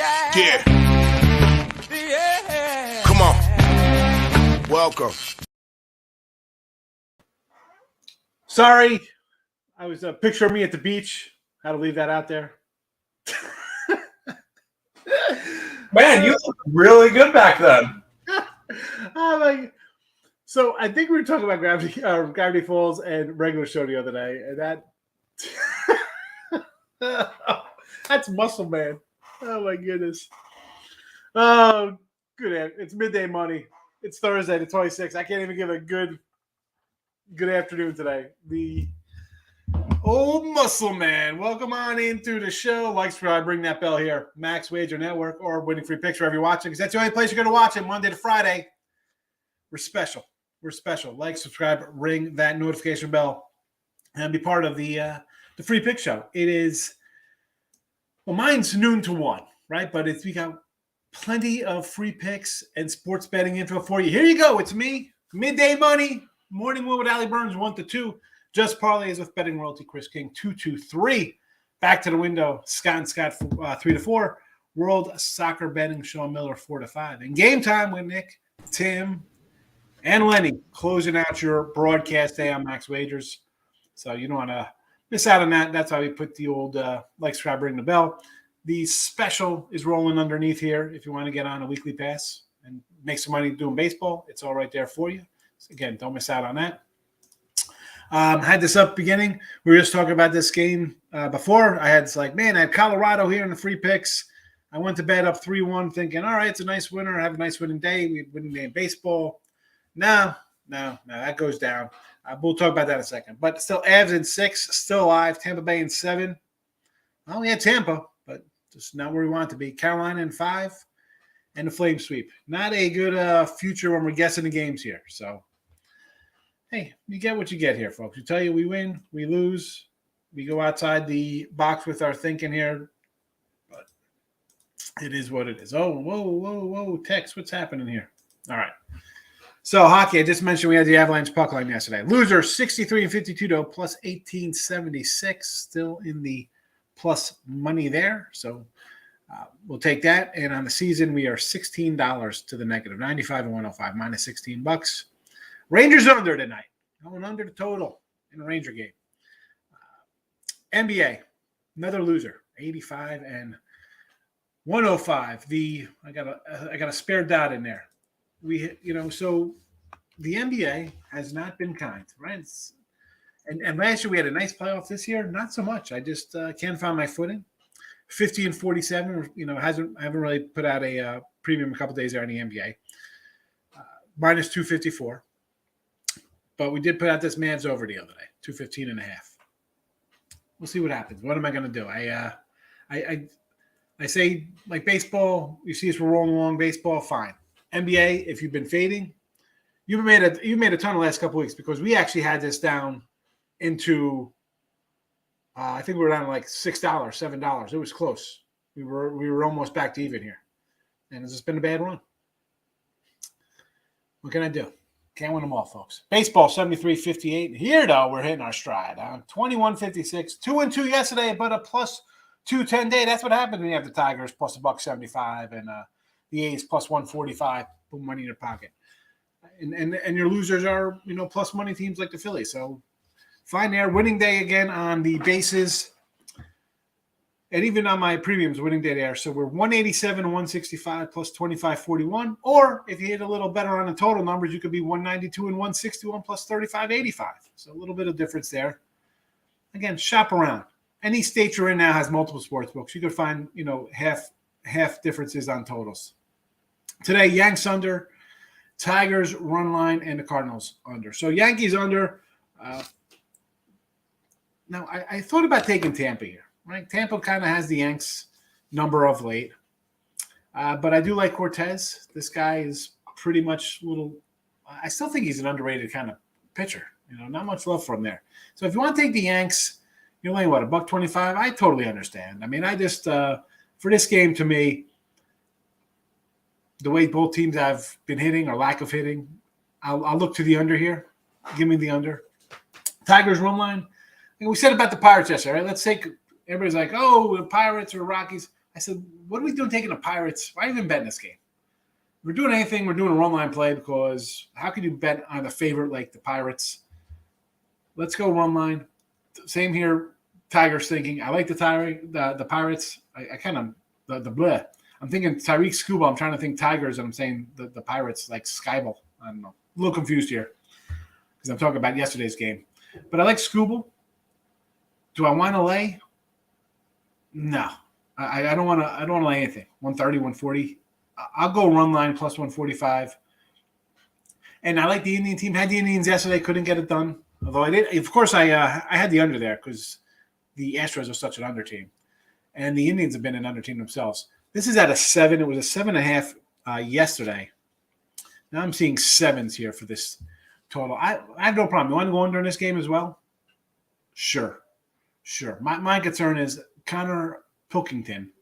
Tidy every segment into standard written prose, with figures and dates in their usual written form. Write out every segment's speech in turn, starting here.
Yeah. Come on. Welcome. Sorry, I was a picture of me at the beach. Had to leave that out there. Man, you look really good back then. So I think we were talking about Gravity Falls and regular show the other day, and that's Muscle Man. Oh my goodness. Oh, good. It's midday money. It's Thursday, the 26th. I can't even give a good afternoon today. The old Muscle Man. Welcome on into the show. Like, subscribe, ring that bell here. Max Wager Network or Winning Free Picks wherever you're watching, because that's the only place you're going to watch it Monday to Friday. We're special. Like, subscribe, ring that notification bell, and be part of the free pick show. It is, well, mine's noon to 1, right? But we got plenty of free picks and sports betting info for you. Here you go. It's me, Midday Money, Morning Wheel with Ali Burns, 1 to 2. Just Parlays with Betting Royalty, Chris King, 2 to 3. Back to the window, Scott and Scott, 3 to 4. World Soccer Betting, Sean Miller, 4 to 5. And Game Time with Nick, Tim, and Lenny, closing out your broadcast day on Max Wagers. So you don't want to miss out on that. That's why we put the old like, subscribe, ring the bell. The special is rolling underneath here. If you want to get on a weekly pass and make some money doing baseball, it's all right there for you. So again, don't miss out on that. Had this up beginning. We were just talking about this game before. I had Colorado here in the free picks. I went to bed up 3-1 thinking, all right, it's a nice winner. I have a nice winning day. We have winning day in baseball. No, that goes down. We'll talk about that in a second. But still, Avs in 6, still alive. Tampa Bay in 7. Well, we had Tampa, but just not where we want it to be. Carolina in 5, and the Flame sweep. Not a good future when we're guessing the games here. So, hey, you get what you get here, folks. We tell you we win, we lose. We go outside the box with our thinking here. But it is what it is. Oh, whoa. Tex, what's happening here? All right. So, hockey, I just mentioned we had the Avalanche puck line yesterday. Loser, 63 and 52, though, plus 1876. Still in the plus money there. So, we'll take that. And on the season, we are $16 to the negative. 95 and 105, minus $16. Rangers under tonight. Going under the total in a Ranger game. NBA, another loser. 85 and 105. I got a spare dot in there. So the NBA has not been kind, right? And last year we had a nice playoff. This year, not so much. I just can't find my footing. 50 and 47. I haven't really put out a premium a couple days there in the NBA. Minus 254. But we did put out this man's over the other day, 215.5. We'll see what happens. What am I going to do? I say, like baseball, you see us rolling along baseball, fine. NBA, if you've been fading, you've made a ton the last couple of weeks, because we actually had this down into I think we were down to like $6, $7. It was close. We were almost back to even here. And it's just been a bad run. What can I do? Can't win them all, folks. Baseball, 73-58. Here, though, we're hitting our stride. 21-56. 2-2 yesterday, but a plus 210 day. That's what happened when you have the Tigers plus $1.75 and the A's plus 145. Put money in your pocket. And your losers are, plus money teams like the Phillies. So fine there. Winning day again on the bases. And even on my premiums, winning day there. So we're 187 and 165 plus 25.41. Or if you hit a little better on the total numbers, you could be 192 and 161 plus 35.85. So a little bit of difference there. Again, shop around. Any state you're in now has multiple sports books. You could find, half differences on totals. Today, Yanks under, Tigers run line, and the Cardinals under. So Yankees under. Now, I thought about taking Tampa here. Right, Tampa kind of has the Yanks number of late, but I do like Cortez. This guy is pretty much I still think he's an underrated kind of pitcher. Not much love for him there. So if you want to take the Yanks, you're only $1.25. I totally understand. I mean, I just for this game, to me, the way both teams have been hitting or lack of hitting, I'll look to the under here. Give me the under. Tigers run line. And we said about the Pirates yesterday, right? Let's take. Everybody's like, oh, the Pirates or Rockies. I said, what are we doing taking the Pirates? Why even betting this game? If we're doing anything, we're doing a run line play because how could you bet on a favorite like the Pirates? Let's go run line. Same here. Tigers thinking. I like the Pirates. I kind of the bleh. I'm thinking Tyreek Scuba. I'm trying to think Tigers, and I'm saying the Pirates like Skyball. I don't know. A little confused here because I'm talking about yesterday's game. But I like Scuba. Do I want to lay? No. I don't want to. I don't want to lay anything. 130, 140. I'll go run line plus 145. And I like the Indian team. Had the Indians yesterday, couldn't get it done. Although I did, of course, I had the under there because the Astros are such an under team, and the Indians have been an under team themselves. This is at a 7. It was a 7.5 yesterday. Now I'm seeing 7s here for this total. I have no problem. You want to go under in this game as well? Sure. My concern is Connor Pilkington.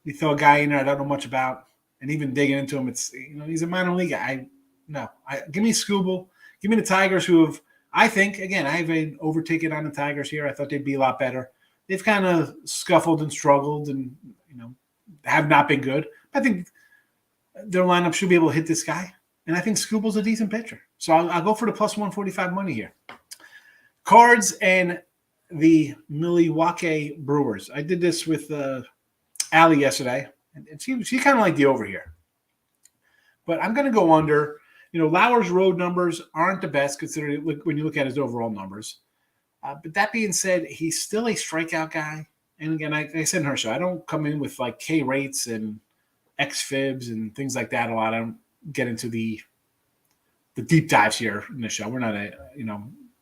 You throw a guy in there I don't know much about, and even digging into him, it's he's a minor league guy. Give me Scooble. Give me the Tigers, who have, I think, again, I have an overticket on the Tigers here. I thought they'd be a lot better. They've kind of scuffled and struggled and, have not been good. I think their lineup should be able to hit this guy. And I think Scooble's a decent pitcher. So I'll go for the plus 145 money here. Cards and the Milwaukee Brewers. I did this with Allie yesterday, and she kind of liked the over here. But I'm going to go under. Lauer's road numbers aren't the best considering when you look at his overall numbers. But that being said, he's still a strikeout guy. And again, I said in her show, I don't come in with like K rates and X fibs and things like that a lot. I don't get into the deep dives here in the show. We're not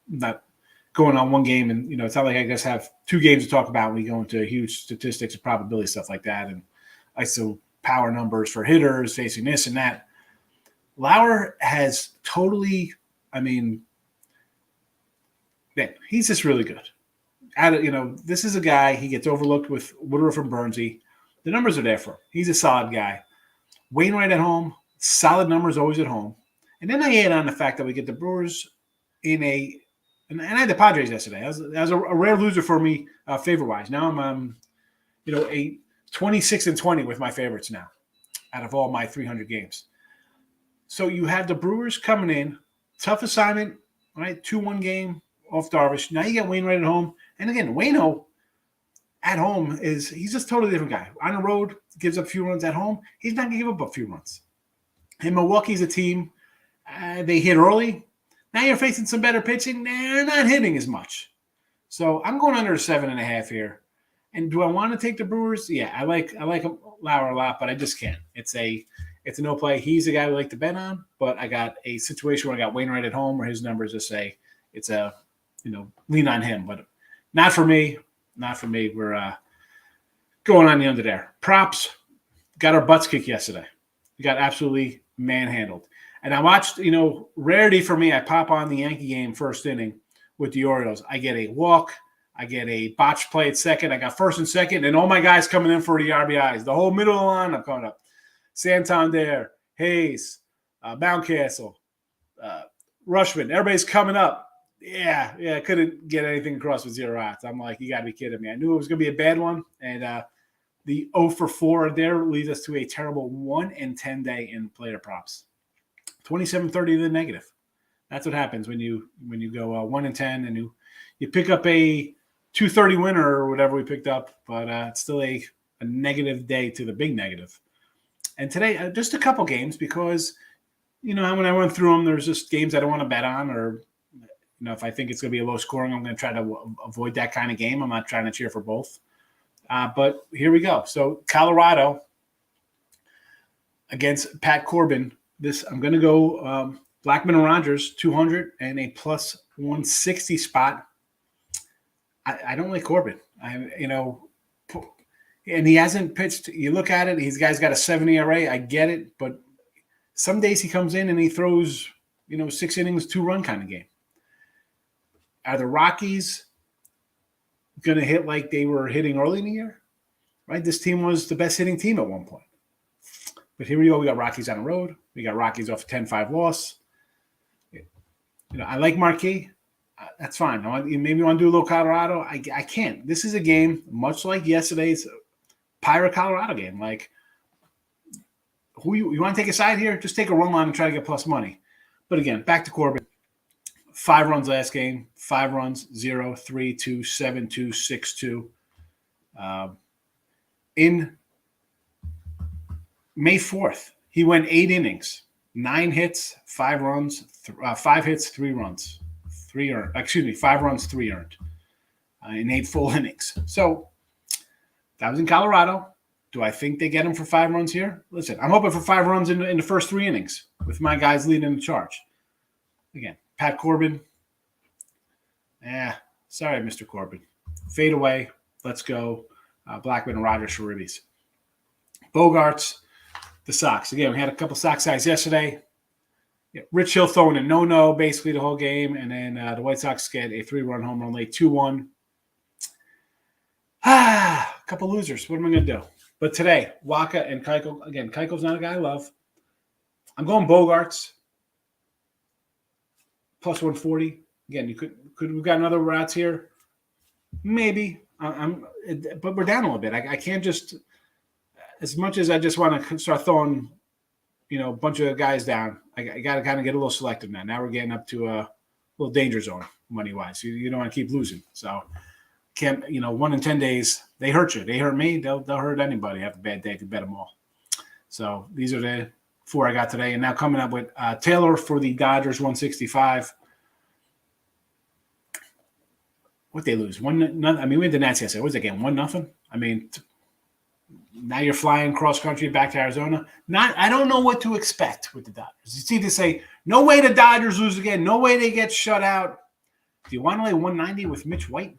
not going on one game, and it's not like I guess have 2 games to talk about when we go into huge statistics and probability stuff like that, and ISO power numbers for hitters facing this and that. Lauer has totally, he's just really good. This is a guy, he gets overlooked with Woodruff and Bernsey. The numbers are there for him. He's a solid guy. Wainwright at home, solid numbers always at home. And then I add on the fact that we get the Brewers and I had the Padres yesterday. That was a rare loser for me favor-wise. Now I'm, a 26-20 with my favorites now out of all my 300 games. So you have the Brewers coming in, tough assignment, right? 2-1 game off Darvish. Now you get Wainwright at home. And again, Waino at home he's just a totally different guy. On the road, gives up a few runs. At home, he's not going to give up a few runs. And Milwaukee's a team, they hit early. Now you're facing some better pitching. They're not hitting as much. So I'm going under 7.5 here. And do I want to take the Brewers? Yeah, I like Lauer a lot, but I just can't. It's a no play. He's a guy we like to bet on, but I got a situation where I got Wainwright at home where his numbers just say it's a, lean on him. But not for me. Not for me. We're going on the under there. Props, got our butts kicked yesterday. We got absolutely manhandled. And I watched, rarity for me, I pop on the Yankee game first inning with the Orioles. I get a walk. I get a botched play at second. I got first and second, and all my guys coming in for the RBIs. The whole middle of the line, I'm coming up. Santander, Hayes, Mountcastle, Rushman. Everybody's coming up. Yeah, I couldn't get anything across with 0 outs. I'm like, you got to be kidding me. I knew it was going to be a bad one, and the 0 for 4 there leads us to a terrible 1-10 day in player props. 27-30 to the negative. That's what happens when you go 1-10 and you pick up a 230 winner or whatever we picked up, but it's still a negative day to the big negative. And today, just a couple games because, when I went through them, there's just games I don't want to bet on or, if I think it's going to be a low scoring, I'm going to try to avoid that kind of game. I'm not trying to cheer for both. But here we go. So Colorado against Pat Corbin. I'm going to go Blackman and Rogers, 200 and a plus 160 spot. I don't like Corbin. And he hasn't pitched. You look at it, he's got a 7 ERA. I get it, but some days he comes in and he throws, 6 innings, 2-run kind of game. Are the Rockies going to hit like they were hitting early in the year? Right, this team was the best hitting team at one point. But here we go. We got Rockies on the road. We got Rockies off a 10-5 loss. I like Marquee. That's fine. Maybe you want to do a little Colorado. I can't. This is a game, much like yesterday's Pirate Colorado game. Like, who you want to take a side here? Just take a run line and try to get plus money. But again, back to Corbin. 5 runs last game. 5 runs, 0, 3, 2, 7, 2, 6, 2. In May 4th, he went 8 innings, 9 hits, 5 runs, 5 hits, 3 runs, 3 earned. 5 runs, 3 earned in 8 full innings. So that was in Colorado. Do I think they get him for 5 runs here? Listen, I'm hoping for 5 runs in the first 3 innings with my guys leading the charge. Again, Pat Corbin. Sorry, Mr. Corbin. Fade away. Let's go. Blackman and Rogers for ribbies. Bogarts, the Sox. Again, we had a couple Sox guys yesterday. Yeah, Rich Hill throwing a no-no basically the whole game, and then the White Sox get a 3-run home run late, 2-1. A couple losers. What am I going to do? But today, Waka and Keuchel. Again, Keuchel's not a guy I love. I'm going Bogarts. Plus 140. Again, you could we've got another routes here? Maybe. But we're down a little bit. I can't just, as much as I just want to start throwing, a bunch of guys down. I got to kind of get a little selective now. Now we're getting up to a little danger zone money wise. You don't want to keep losing. So can't 1 in 10 days they hurt you. They hurt me. They'll hurt anybody. Have a bad day if you bet them all. So these are the 4 I got today, and now coming up with Taylor for the Dodgers 165. What they lose? 1-0. I mean, we had the Nats yesterday. What was that game? 1-0. I mean, now you're flying cross country back to Arizona. I don't know what to expect with the Dodgers. It's either say no way the Dodgers lose again, no way they get shut out. Do you want to lay 190 with Mitch White?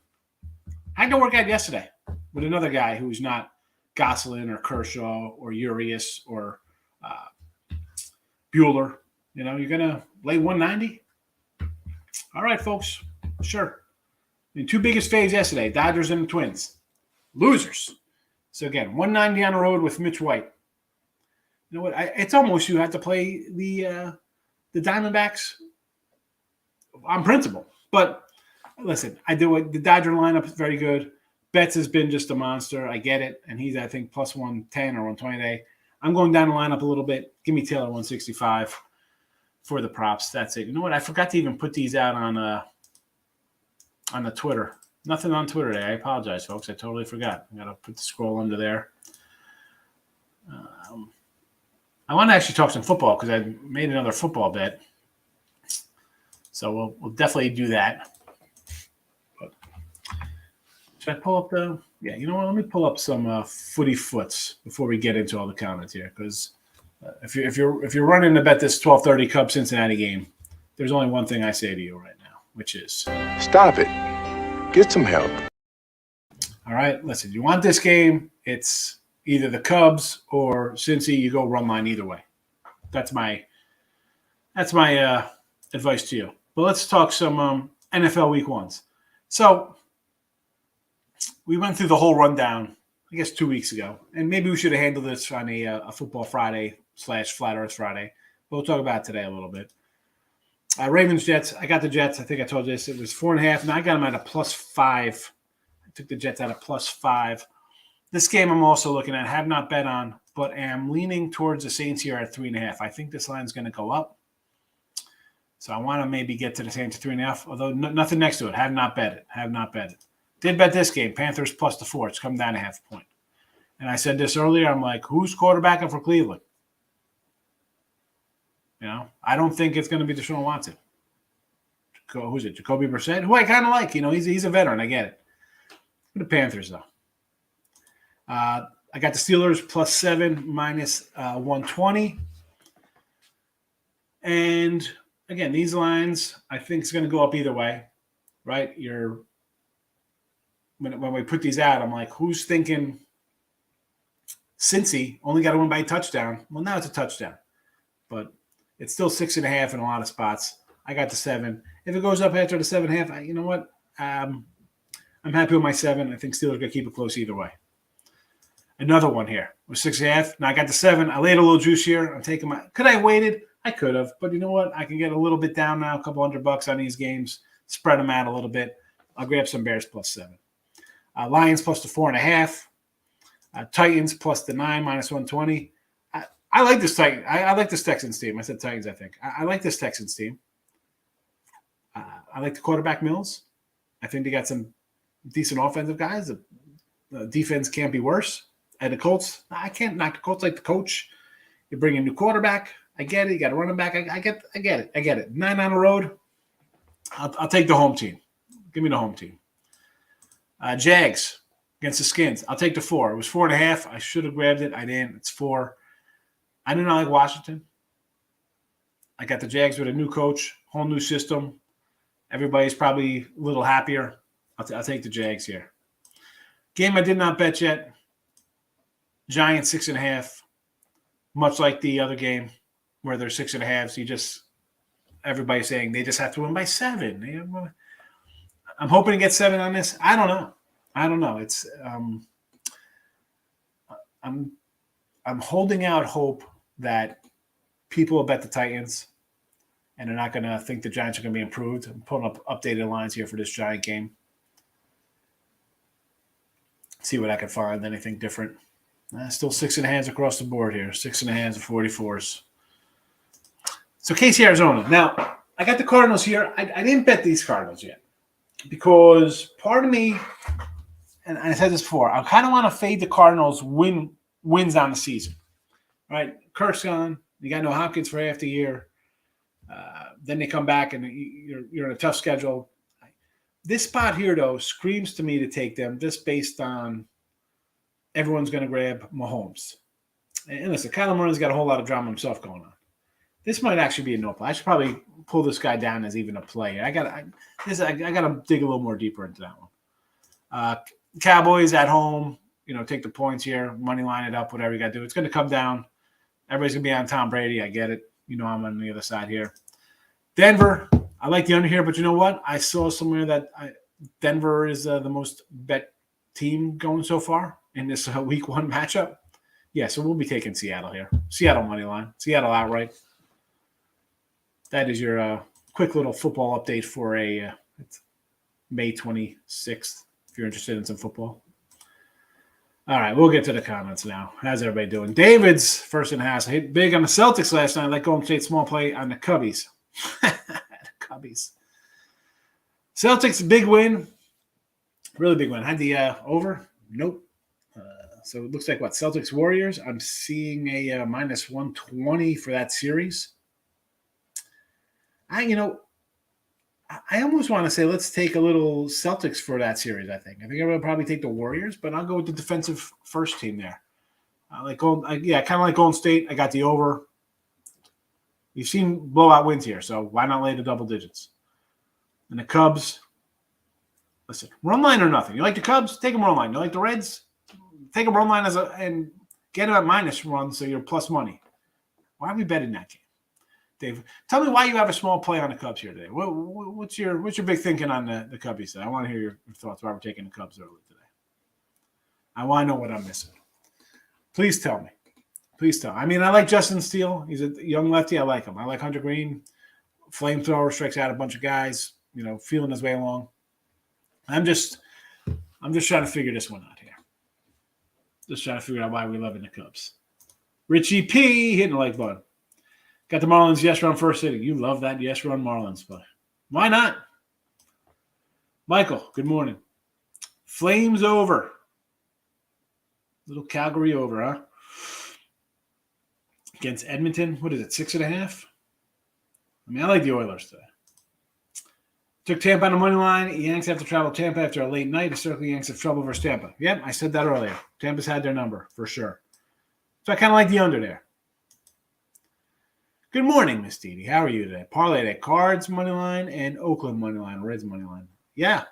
How'd it work out yesterday with another guy who's not Gosselin or Kershaw or Urias or Bueller? You're gonna lay 190. All right, folks. Sure. The 2 biggest faves yesterday, Dodgers and the Twins. Losers. So, again, 190 on the road with Mitch White. You know what? It's almost you have to play the Diamondbacks on principle. But, listen, I do it. The Dodger lineup is very good. Betts has been just a monster. I get it. And he's, I think, plus 110 or 120 today. I'm going down the lineup a little bit. Give me Taylor 165 for the props. That's it. You know what? I forgot to even put these out on the Twitter. Nothing on Twitter today. I apologize, folks. I totally forgot. I got to put the scroll under there. I want to actually talk some football because I made another football bet. So we'll definitely do that. But should I pull up the – yeah, you know what? Let me pull up some footy foots before we get into all the comments here because if you're running to bet this 12:30 Cubs Cincinnati game, there's only one thing I say to you right now, which is – stop it. Get some help. All right, listen, you want this game, it's either the Cubs or Cincy, you go run line either way. That's my advice to you. But let's talk some NFL Week 1s. So we went through the whole rundown, I guess, 2 weeks ago, and maybe we should have handled this on a Football Friday / Flat Earth Friday. But we'll talk about it today a little bit. Ravens, Jets. I got the Jets. I think I told you this. It was 4.5. Now I got them at a +5. I took the Jets at a +5. This game I'm also looking at. Have not bet on, but am leaning towards the Saints here at 3.5. I think this line is going to go up. So I want to maybe get to the Saints at 3.5, although nothing next to it. Have not bet it. Did bet this game. Panthers +4. It's come down a half point. And I said this earlier. I'm like, who's quarterbacking for Cleveland? I don't think it's going to be Deshaun Watson. Who's it? Jacoby Brissett, who I kind of like. He's a veteran. I get it. For the Panthers, though. I got the Steelers +7 minus 120. And, again, these lines I think is going to go up either way, right? When we put these out, I'm like, who's thinking Cincy only got to win by a touchdown? Well, now it's a touchdown. But it's still 6.5 in a lot of spots. I got the 7. If it goes up after the 7.5, you know what? I'm happy with my 7. I think Steelers are going to keep it close either way. Another one here was 6.5. Now I got the 7. I laid a little juice here. I'm taking my – could I have waited? I could have. But you know what? I can get a little bit down now, a couple $100 on these games, spread them out a little bit. I'll grab some Bears +7. Lions +4.5. Titans plus the 9 minus 120. I like this Titan. I like this Texans team. I said Titans, I think. I like this Texans team. I like the quarterback Mills. I think they got some decent offensive guys. The defense can't be worse. And the Colts, I can't knock the Colts like the coach. You bring a new quarterback. I get it. You got a running back. I get it. 9 on the road. I'll take the home team. Give me the home team. Jags against the Skins. I'll take the 4. It was 4.5. I should have grabbed it. I didn't. It's 4. I do not like Washington. I got the Jags with a new coach, whole new system. Everybody's probably a little happier. I'll take the Jags here. Game I did not bet yet. Giants 6.5. Much like the other game where they're 6.5. So everybody's saying they just have to win by 7. I'm hoping to get 7 on this. I don't know. It's I'm holding out hope that people will bet the Titans and they're not going to think the Giants are going to be improved. I'm pulling up updated lines here for this Giant game. See what I can find. Anything different. Still 6.5 across the board here. 6.5 and 44s. So KC, Arizona. Now, I got the Cardinals here. I didn't bet these Cardinals yet because part of me, and I said this before, I kind of want to fade the Cardinals wins on the season. Right? Kirk's gone. You got no Hopkins for half the year. Then they come back and you're in a tough schedule. This spot here, though, screams to me to take them just based on everyone's going to grab Mahomes. And listen, Kyler Murray's got a whole lot of drama himself going on. This might actually be a no play. I should probably pull this guy down as even a play. I got to dig a little more deeper into that one. Cowboys at home, take the points here, money line it up, whatever you got to do. It's going to come down. Everybody's going to be on Tom Brady. I get it. I'm on the other side here. Denver, I like the under here, but you know what? I saw somewhere that Denver is the most bet team going so far in this week 1 matchup. Yeah, so we'll be taking Seattle here. Seattle money line. Seattle outright. That is your quick little football update for it's May 26th, if you're interested in some football. All right, we'll get to the comments now. How's everybody doing? David's first in the house. I hit big on the Celtics last night. I like Golden State small play on the Cubbies. Cubbies. Celtics, big win. Really big win. Had the over? Nope. So it looks like what? Celtics Warriors. I'm seeing a minus 120 for that series. I almost want to say let's take a little Celtics for that series. I think I'll probably take the Warriors, but I'll go with the defensive first team there. Kind of like Golden State. I got the over. You've seen blowout wins here, so why not lay the double digits? And the Cubs. Listen, run line or nothing. You like the Cubs? Take them run line. You like the Reds? Take a run line and get them at minus run, so you're plus money. Why are we betting that game? Dave, tell me why you have a small play on the Cubs here today. What's your big thinking on the Cubbies today? I want to hear your thoughts why we're taking the Cubs early today. I want to know what I'm missing. Please tell me. Please tell me. I mean, I like Justin Steele. He's a young lefty. I like him. I like Hunter Green. Flamethrower strikes out a bunch of guys, feeling his way along. I'm just trying to figure this one out here. Just trying to figure out why we love in the Cubs. Richie P hitting the like button. Got the Marlins yes run first inning. You love that yes run Marlins play. Why not? Michael, good morning. Flames over. Little Calgary over, huh? Against Edmonton. What is it, 6.5? I mean, I like the Oilers today. Took Tampa on the money line. Yanks have to travel Tampa after a late night. Historically, Yanks have trouble versus Tampa. Yep, I said that earlier. Tampa's had their number, for sure. So I kind of like the under there. Good morning, Miss Didi. How are you today? Parlay that Cards money line and Oakland money line, Reds money line. Yeah,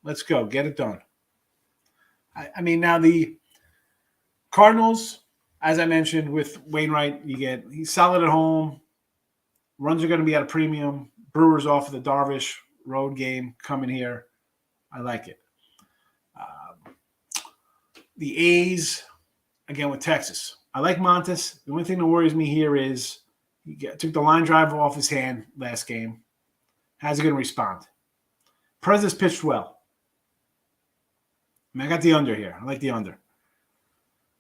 let's go. Get it done. I mean, now the Cardinals, as I mentioned with Wainwright, he's solid at home. Runs are going to be at a premium. Brewers off of the Darvish road game coming here. I like it. The A's, again with Texas. I like Montes. The only thing that worries me here is he took the line drive off his hand last game. How's he going to respond? Prez's pitched well. I mean, I got the under here. I like the under.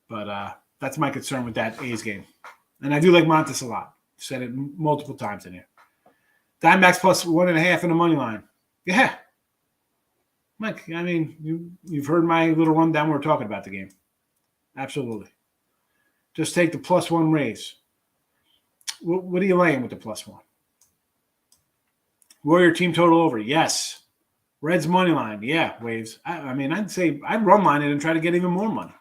But that's my concern with that A's game. And I do like Montes a lot. Said it multiple times in here. Diamondbacks plus 1.5 in the money line. Yeah. Mike, I mean, you've heard my little rundown. We're talking about the game. Absolutely. Just take the +1 raise. What are you laying with the +1? Warrior team total over. Yes. Reds money line. Yeah, Waves. I mean, I'd say I'd run line it and try to get even more money.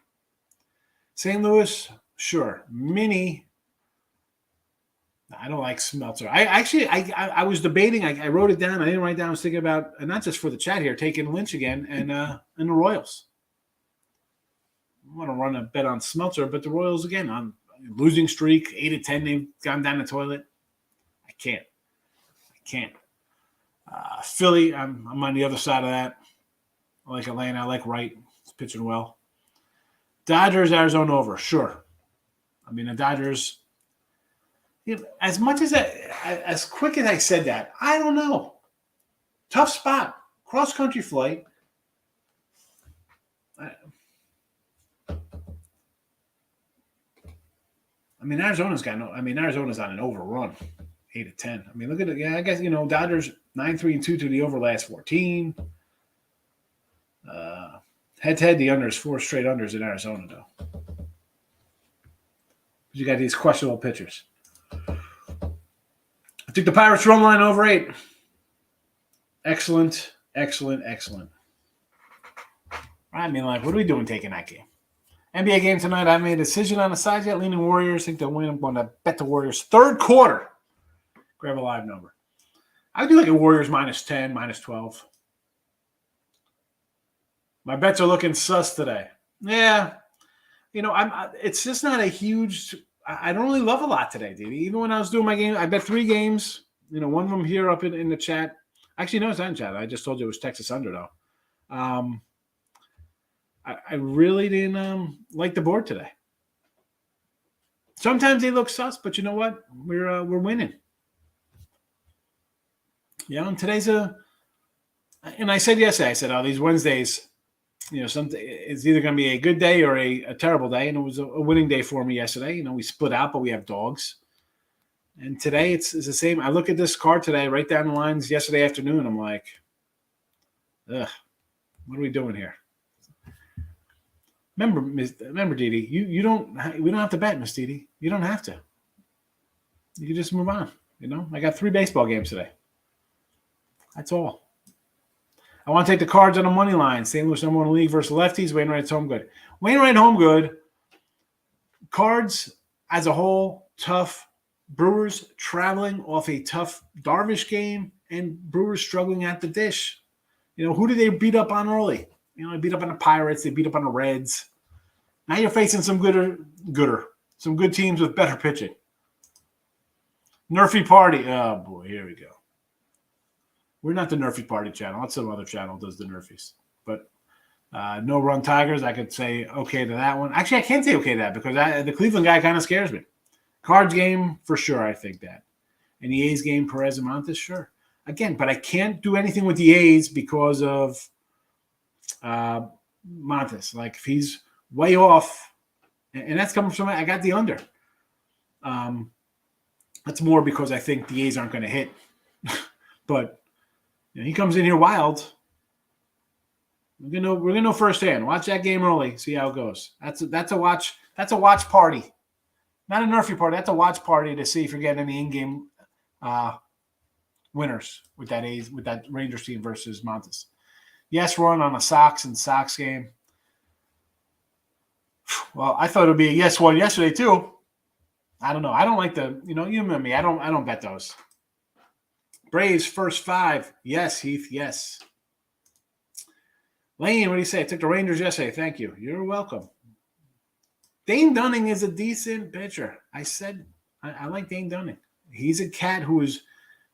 St. Louis, sure. Mini. I don't like Smeltzer. I was debating. I wrote it down. I didn't write down. I was thinking about, and not just for the chat here, taking Lynch again and the Royals. I want to run a bet on Smeltzer, but the Royals again on losing streak, 8-10. They've gone down the toilet. I can't. Philly, I'm on the other side of that. I like Atlanta. I like Wright. He's pitching well. Dodgers, Arizona over. Sure. I mean, the Dodgers, as much as quick as I said that, I don't know. Tough spot. Cross-country flight. Arizona's on an overrun. 8-10. I mean, look at it. Yeah, I guess, Dodgers 9-3-2 to the over last 14. Head-to-head, the unders, 4 straight unders in Arizona, though. But you got these questionable pitchers. I took the Pirates run line over 8. Excellent. I mean, what are we doing taking that game? NBA game tonight. I made a decision on the side yet. Leaning Warriors. Think they'll win. I'm going to bet the Warriors third quarter. Grab a live number. I do like a Warriors -10, -12. My bets are looking sus today. Yeah. It's just not a huge – I don't really love a lot today, Didi. Even when I was doing my game, I bet 3 games. One of them here up in the chat. Actually, no, it's not in chat. I just told you it was Texas under, though. I really didn't like the board today. Sometimes they look sus, but you know what? We're winning. And today's and I said yesterday, these Wednesdays, it's either going to be a good day or a terrible day. And it was a winning day for me yesterday. We split out, but we have dogs. And today it's the same. I look at this card today, write down the lines yesterday afternoon. I'm like, ugh, what are we doing here? Remember, Didi, we don't have to bet, Miss Didi. You don't have to. You can just move on. I got 3 baseball games today. That's all. I want to take the Cards on the money line. St. Louis number 1 league versus lefties. Wainwright's home good. Wainwright home good. Cards as a whole, tough. Brewers traveling off a tough Darvish game, and Brewers struggling at the dish. Who did they beat up on early? They beat up on the Pirates. They beat up on the Reds. Now you're facing some some good teams with better pitching. Nerfy Party. Oh, boy, here we go. We're not the Nerfy Party channel. That's some other channel does the Nerfies. But no run Tigers. I could say okay to that one. Actually, I can't say okay to that because the Cleveland guy kind of scares me. Cards game, for sure, I think that. And the A's game, Perez and Montes, sure. Again, but I can't do anything with the A's because of Montes. Like, if he's way off, and that's coming from I got the under. That's more because I think the A's aren't going to hit. But he comes in here wild. We're gonna know firsthand. Watch that game early, see how it goes. That's a watch. That's a watch party. Not a Nerfy party. That's a watch party to see if you're getting any in-game winners with that Rangers team versus Montes. Yes, run on a Sox game. Well, I thought it would be a yes one yesterday too. I don't know. I don't like you remember me. I don't bet those. Braves first 5. Yes, Heath. Yes. Lane, what do you say? I took the Rangers yesterday. Thank you. You're welcome. Dane Dunning is a decent pitcher. I said I like Dane Dunning. He's a cat who is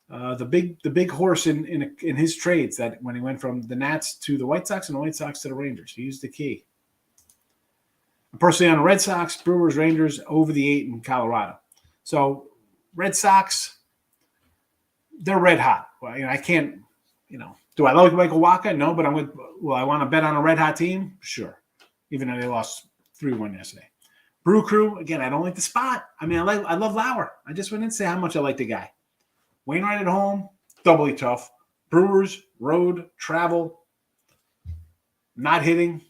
the big horse in his trades. That when he went from the Nats to the White Sox and the White Sox to the Rangers, he's the key. I'm personally on the Red Sox, Brewers, Rangers over the 8 in Colorado. So Red Sox, they're red hot. Well, I can't. Do I like Michael Wacha? No, but I want to bet on a red hot team. Sure, even though they lost 3-1 yesterday. Brew Crew, again, I don't like the spot. I mean, I love Lauer. I just went in and say how much I like the guy. Wainwright at home, doubly tough. Brewers, road, travel, not hitting.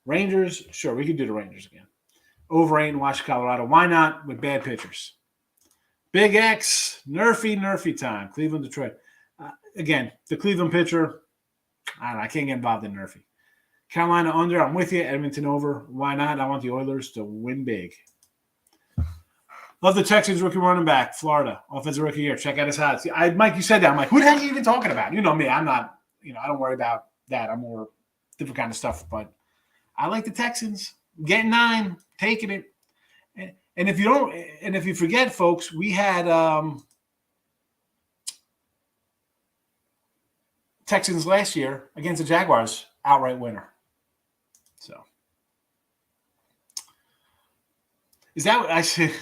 Rangers, sure, we could do the Rangers again. Over 8 and watch Colorado. Why not with bad pitchers? Big X, nerfy time. Cleveland, Detroit. Again, the Cleveland pitcher, I don't know. I can't get involved in nerfy. Carolina under, I'm with you. Edmonton over. Why not? I want the Oilers to win big. Love the Texans rookie running back, Florida, offensive rookie year. Check out his highlights. Mike, you said that. I'm like, who the heck are you even talking about? You know me. I'm not, I don't worry about that. I'm more different kind of stuff. But I like the Texans. Getting 9, taking it. And if you forget, folks, we had Texans last year against the Jaguars, outright winner. So, is that what I said?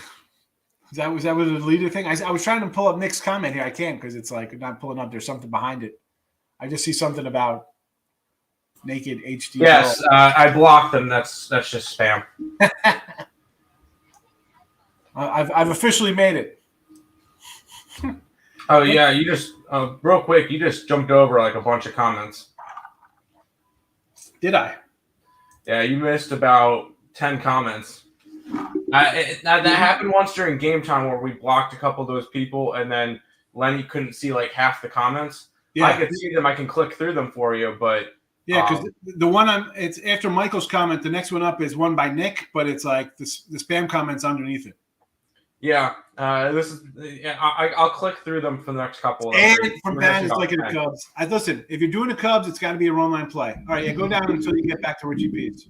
Was that what the leader thing? I was trying to pull up Nick's comment here. I can't because it's like not pulling up. There's something behind it. I just see something about naked HD. Yes, I blocked them. That's just spam. I've officially made it. Oh yeah, you just real quick. You just jumped over like a bunch of comments. Did I? Yeah, you missed about 10 comments. That happened once during game time where we blocked a couple of those people, and then Lenny couldn't see like half the comments. Yeah. I could see them. I can click through them for you, but yeah, because the one it's after Michael's comment. The next one up is one by Nick, but it's like the spam comments underneath it. Yeah, this is. Yeah, I'll click through them for the next couple. And from that, it's like in the Cubs. Listen, if you're doing the Cubs, it's got to be a run line play. All right, yeah, go down until you get back to Richie P's.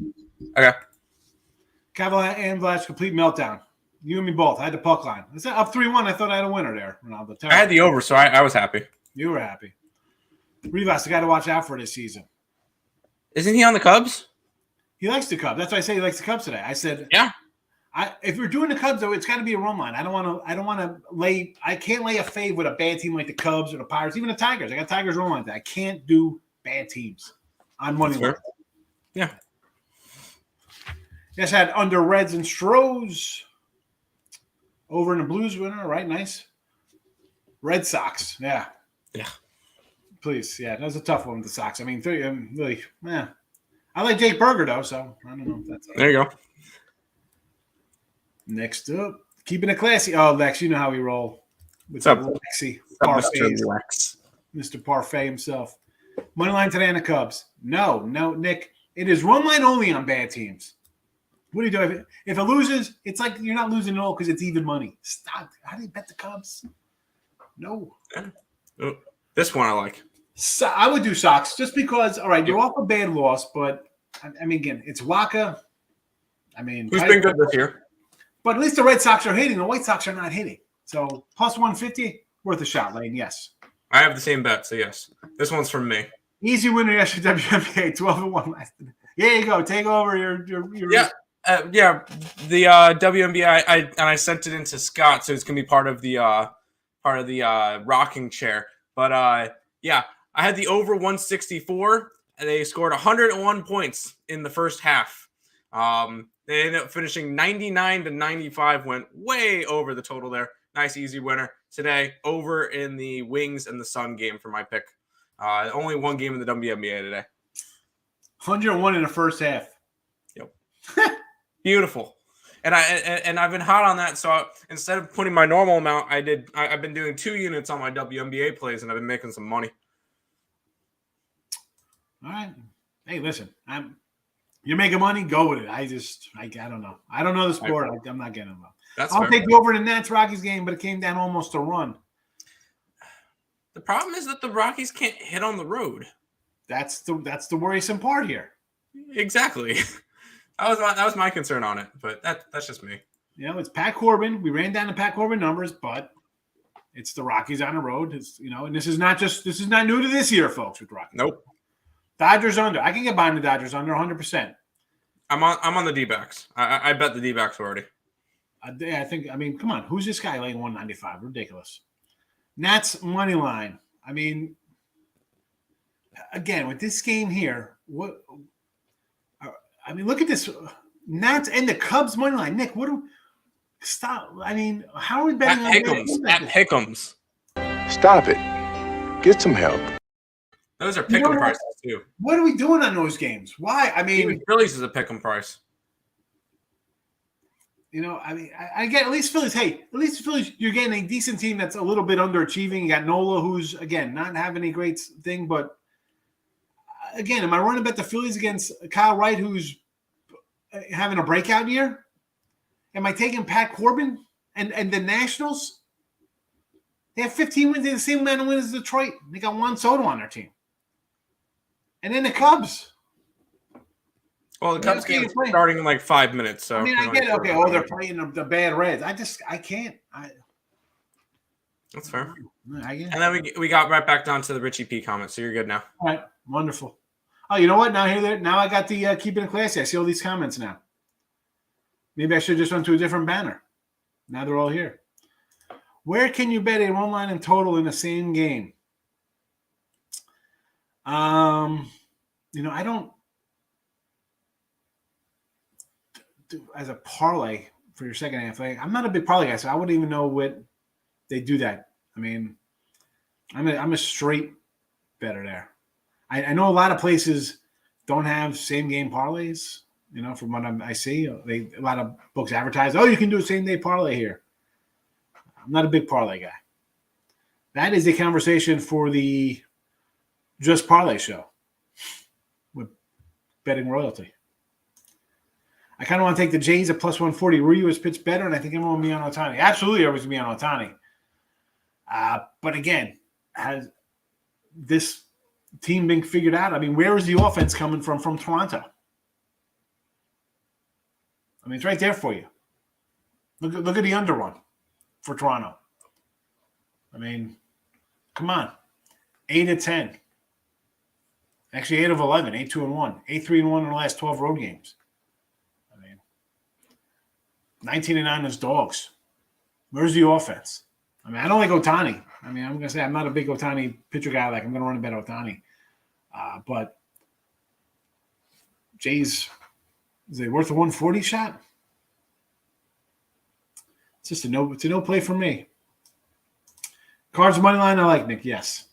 Okay. Cavalier and Vlach, complete meltdown. You and me both. I had the puck line. It's up 3-1. I thought I had a winner there. Ronaldo. I had the over, so I was happy. You were happy. Rivas, the guy to watch out for this season. Isn't he on the Cubs? He likes the Cubs. That's why I say he likes the Cubs today. I said, yeah. If you're doing the Cubs, though, it's got to be a run line. I don't want to lay. I can't lay a fave with a bad team like the Cubs or the Pirates, even the Tigers. I got Tigers run line. I can't do bad teams on money line. Yeah. Yes, had under Reds and Stros. Over in the Blues winner, right? Nice. Red Sox, yeah. Yeah. Please, yeah, that was a tough one with the Sox. I mean, really, yeah. I like Jake Berger, though, so I don't know if that's there you go. Next up, keeping it classy. Oh, Lex, you know how we roll. What's up? Lexi, Mr. Parfait himself. Money line today on the Cubs. No, Nick. It is run line only on bad teams. What do you do? If it loses, it's like you're not losing at all because it's even money. Stop. How do you bet the Cubs? No. Oh, this one I like. So I would do Sox just because, all right, you're off a bad loss, but, I mean, again, it's Waka. I mean. Who's been good this year? But at least the Red Sox are hitting. The White Sox are not hitting. So plus 150, worth a shot, Lane. Yes. I have the same bet, so yes. This one's from me. Easy winner yesterday, WNBA, 12-1 last. There you go. Take over your yeah. The WNBA, I sent it into Scott, so it's gonna be part of the rocking chair. But yeah, I had the over 164, and they scored 101 points in the first half. They ended up finishing 99-95, went way over the total there. Nice easy winner today. Over in the Wings and the Sun game for my pick. Only one game in the WNBA today. 101 in the first half. Yep. Beautiful. And I've been hot on that. So instead of putting my normal amount, I've been doing 2 units on my WNBA plays, and I've been making some money. All right. Hey, listen, you're making money, go with it. I don't know. I don't know the sport. I'm not getting involved. I'll take you over the Nats Rockies game, but it came down almost a run. The problem is that the Rockies can't hit on the road. That's the worrisome part here. Exactly. That was my concern on it, but that's just me. It's Pat Corbin. We ran down the Pat Corbin numbers, but it's the Rockies on the road. It's and this is not new to this year, folks. With Rockies. Nope. Dodgers under. I can get behind the Dodgers under 100%. I'm on the D-backs. I bet the D-backs already. I think. I mean, come on. Who's this guy laying 195? Ridiculous. Nats money line. I mean, again with this game here, what? I mean, look at this. Nats and the Cubs money line. Nick, stop? I mean, how are we betting on At Pick'ems. Stop it. Get some help. Those are Pick'em prices too. What are we doing on those games? Why? I mean, Even Phillies is a Pick'em price. I get at least Phillies. Hey, at least Phillies, you're getting a decent team that's a little bit underachieving. You got Nola, who's again not having a great thing, but again, am I running bet the Phillies against Kyle Wright, who's having a breakout year? Am I taking Pat Corbin and the Nationals? They have 15 wins. They have the same amount of wins as Detroit. They got Juan Soto on their team. And then the Cubs. Well, the Cubs game is starting in like 5 minutes. So I mean, I get it. Okay, they're playing the bad Reds. I can't. That's fair. I get it. And then we got right back down to the Richie P comments. So you're good now. All right, wonderful. Oh, you know what? Now I got the keeping it classy. I see all these comments now. Maybe I should just went to a different banner. Now they're all here. Where can you bet a run line and total in the same game? I don't do as a parlay for your second half. I'm not a big parlay guy, so I wouldn't even know what they do that. I mean, I'm a straight better there. I know a lot of places don't have same game parlays. From what I see, a lot of books advertise, you can do a same day parlay here. I'm not a big parlay guy. That is a conversation for the Just Parlay show with betting royalty. I kind of want to take the Jays at plus 140. Ryu has pitched better, and I think everyone will be on Ohtani. Absolutely, everyone's going to be on Ohtani. But again, has this team been figured out? I mean, where is the offense coming from Toronto? I mean, it's right there for you. Look at the under one for Toronto. I mean, come on. 8-10. Actually, 8 of 11, 8-2-1, 8-3-1 in the last 12 road games. I mean, 19-9 is dogs. Where's the offense? I mean, I don't like Ohtani. I mean, I'm going to say I'm not a big Ohtani pitcher guy. Like, I'm going to run a bet Ohtani. But Jays, is it worth a 140 shot? It's just a no play for me. Cards money line, I like, Nick. Yes.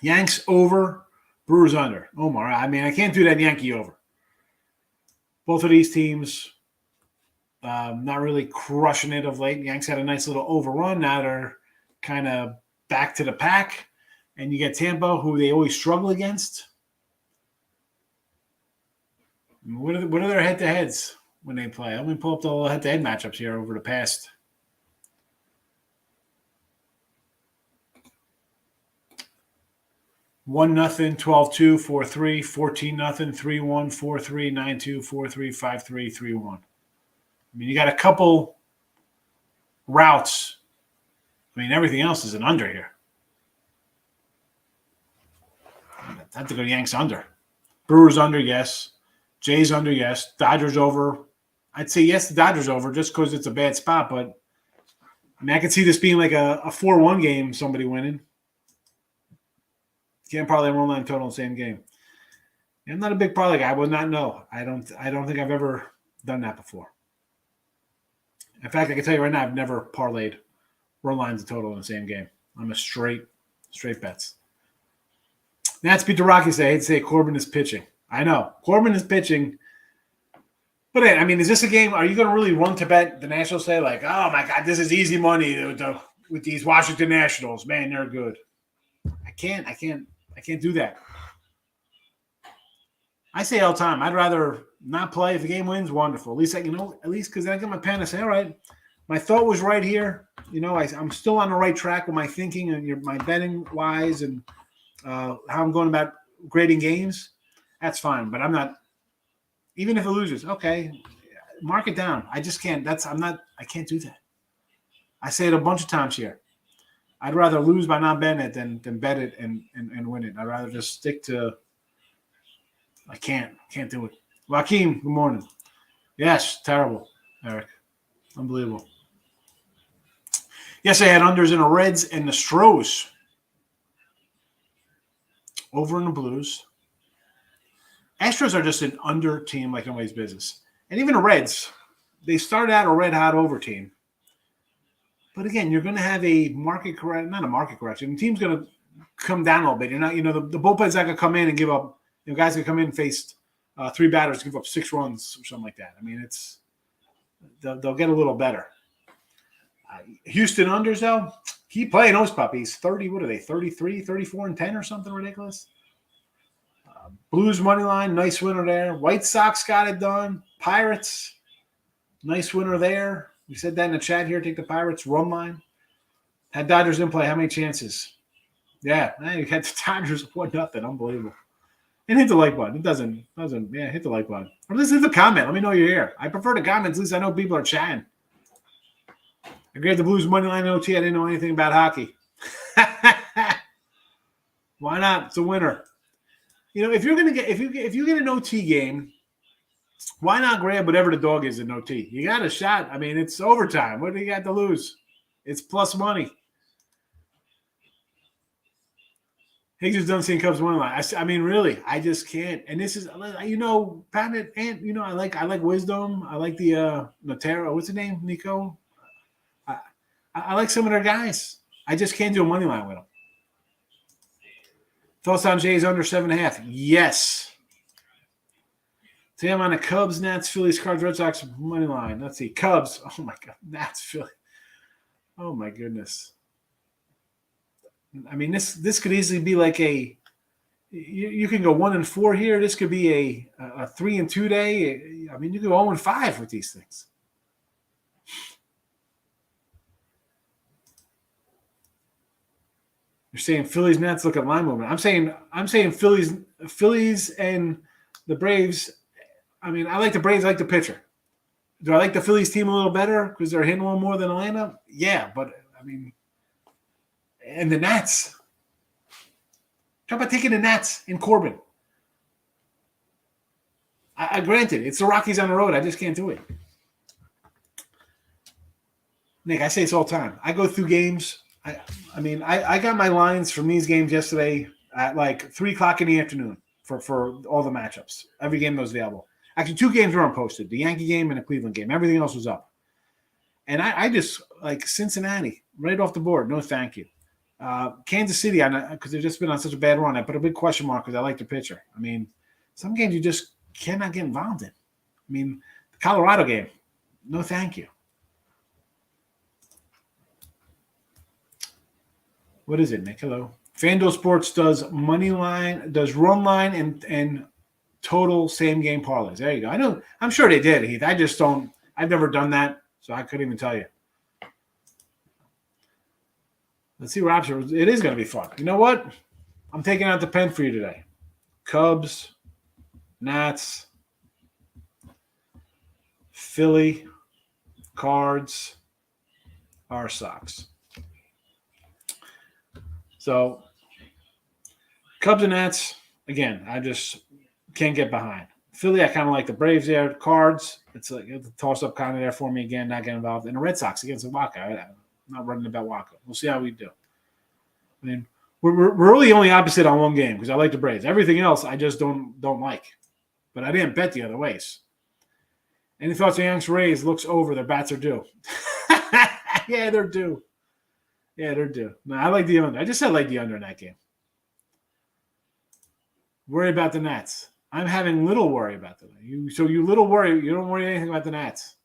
Yanks over, Brewers under. Omar, I mean, I can't do that Yankee over. Both of these teams not really crushing it of late. Yanks had a nice little overrun. Now they're kind of back to the pack. And you get Tampa, who they always struggle against. What are their head-to-heads when they play? Let me pull up the head-to-head matchups here over the past. One nothing, 12-2, 4-3, 14-0, 3-1, 4-3, 9-2, 4-3, 5-3, 3-1. I mean, you got a couple routes. I mean, everything else is an under here. I have to go Yanks under. Brewers under, yes. Jays under, yes. Dodgers over. I'd say yes, the Dodgers over just because it's a bad spot. But I mean, I could see this being like a 4-1 game, somebody winning. Can't parlay run line total in the same game. I'm not a big parlay guy. I would not know. I don't think I've ever done that before. In fact, I can tell you right now, I've never parlayed run lines and total in the same game. I'm a straight bets. Nats beat the Rockies. I hate to say Corbin is pitching. I know. Corbin is pitching. But, I mean, is this a game? Are you going to really run to bet the Nationals say, like, oh, my God, this is easy money with these Washington Nationals. Man, they're good. I can't do that. I say all the time, I'd rather not play. If the game wins, wonderful. At least because then I get my pen and say, all right, my thought was right here. I'm still on the right track with my thinking and my betting wise and how I'm going about grading games. That's fine. But I'm not, even if it loses, okay, mark it down. I just can't. I can't do that. I say it a bunch of times here. I'd rather lose by not betting it than bet it and win it. I'd rather just stick to. I can't do it. Joaquin, good morning. Yes, terrible, Eric. Unbelievable. Yes, I had unders in the Reds and the Stros. Over in the Blues. Astros are just an under team like nobody's business. And even the Reds, they started out a red-hot over team. But again, you're going to have a market correction, not a market correction. The team's going to come down a little bit. You're not, the bullpen's not going to come in and give up. Guys going to come in and face 3 batters, give up 6 runs or something like that. I mean, they'll get a little better. Houston unders, though, keep playing those puppies. 30, what are they, 33, 34, and 10 or something ridiculous? Blues money line, nice winner there. White Sox got it done. Pirates, nice winner there. We said that in the chat here. Take the Pirates run line. Had Dodgers in play. How many chances? Yeah, you had the Dodgers 1-0. Unbelievable. And hit the like button. It doesn't. Yeah, hit the like button. Or just leave a comment. Let me know you're here. I prefer the comments. At least I know people are chatting. I grabbed the Blues money line OT. I didn't know anything about hockey. Why not? It's a winner. If you're gonna get if you get an OT game, why not grab whatever the dog is in OT? You got a shot. I mean, it's overtime. What do you got to lose? It's plus money. Higgs has done seeing Cubs money line. I mean, really, I just can't. And this is, Pat and I like Wisdom. I like the Notero. What's the name? Nico. I like some of their guys. I just can't do a money line with them. Thoughts on Jays under 7.5? Yes. Today I'm on the Cubs, Nats, Phillies, Cards, Red Sox money line. Let's see. Cubs. Oh, my God. Nats, Philly. Oh, my goodness. I mean, this could easily be like you can go 1-4 here. This could be a 3-2 day. I mean, you could go 0-5 with these things. You're saying Phillies, Nats look at line movement. I'm saying Phillies and the Braves. I mean, I like the Braves, I like the pitcher. Do I like the Phillies team a little better because they're hitting a little more than Atlanta? Yeah, but I mean, and the Nats. Talk about taking the Nats in Corbin. I granted, it's the Rockies on the road. I just can't do it. Nick, I say this all the time. I go through games. I got my lines from these games yesterday at like 3 o'clock in the afternoon for all the matchups. Every game that was available. Actually, 2 games were unposted. The Yankee game and the Cleveland game. Everything else was up. And I just, like Cincinnati, right off the board. No, thank you. Kansas City, because they've just been on such a bad run. I put a big question mark because I like the pitcher. I mean, some games you just cannot get involved in. I mean, the Colorado game, no thank you. What is it, Nick? Hello. FanDuel Sports does money line, does run line and total same game parlays. There you go. I'm sure they did, Heath. I just don't. I've never done that, so I couldn't even tell you. Let's see what options. It is going to be fun. You know what? I'm taking out the pen for you today. Cubs, Nats, Philly, Cards, our Sox. So, Cubs and Nats, again, I just can't get behind. Philly, I kind of like the Braves there. Cards, it's like a toss-up kind of there for me again, not getting involved. And the Red Sox against the Waka. I'm not running about Waka. We'll see how we do. I mean, we're really only opposite on one game because I like the Braves. Everything else I just don't like. But I didn't bet the other ways. Any thoughts on Yanks Rays? Looks over. Their bats are due. Yeah, they're due. Yeah, they're due. No, I like the under. I just said like the under in that game. Worry about the Nats. I'm having little worry about them. You little worry. You don't worry anything about the Nats.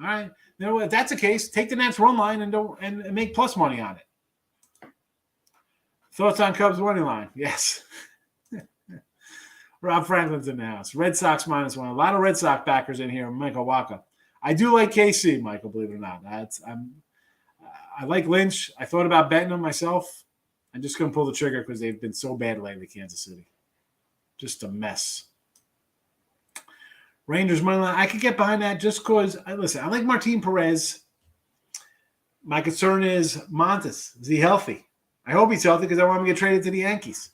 All right. Now, if that's the case, take the Nats run line and make plus money on it. Thoughts on Cubs winning line? Yes. Rob Franklin's in the house. Red Sox -1. A lot of Red Sox backers in here. Michael Waka. I do like KC, Michael, believe it or not. I like Lynch. I thought about betting them myself. I just couldn't pull the trigger because they've been so bad lately, Kansas City. Just a mess. Rangers money line. I could get behind that just because, I like Martin Perez. My concern is Montes. Is he healthy? I hope he's healthy because I want him to get traded to the Yankees.